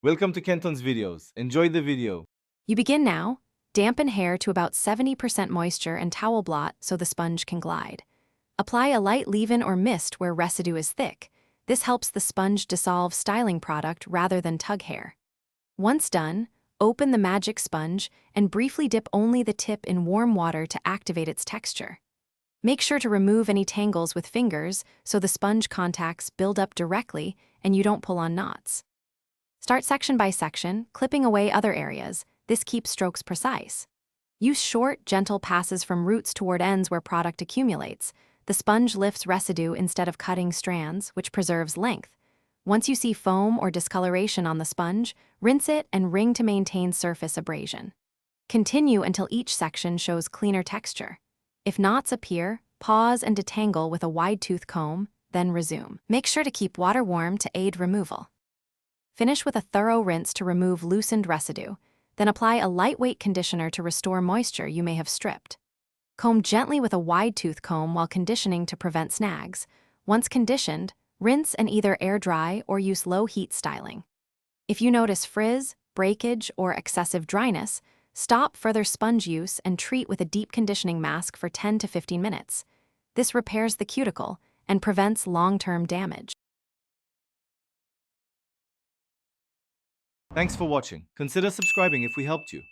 Welcome to Kenton's videos. Enjoy the video. You begin now. Dampen hair to about 70% moisture and towel blot so the sponge can glide. Apply a light leave-in or mist where residue is thick. This helps the sponge dissolve styling product rather than tug hair. Once done, open the magic sponge and briefly dip only the tip in warm water to activate its texture. Make sure to remove any tangles with fingers so the sponge contacts build up directly and you don't pull on knots. Start section by section, clipping away other areas. This keeps strokes precise. Use short, gentle passes from roots toward ends where product accumulates. The sponge lifts residue instead of cutting strands, which preserves length. Once you see foam or discoloration on the sponge, rinse it and wring to maintain surface abrasion. Continue until each section shows cleaner texture. If knots appear, pause and detangle with a wide-tooth comb, then resume. Make sure to keep water warm to aid removal. Finish with a thorough rinse to remove loosened residue, then apply a lightweight conditioner to restore moisture you may have stripped. Comb gently with a wide-tooth comb while conditioning to prevent snags. Once conditioned, rinse and either air dry or use low-heat styling. If you notice frizz, breakage, or excessive dryness, stop further sponge use and treat with a deep conditioning mask for 10 to 15 minutes. This repairs the cuticle and prevents long-term damage. Thanks for watching. Consider subscribing if we helped you.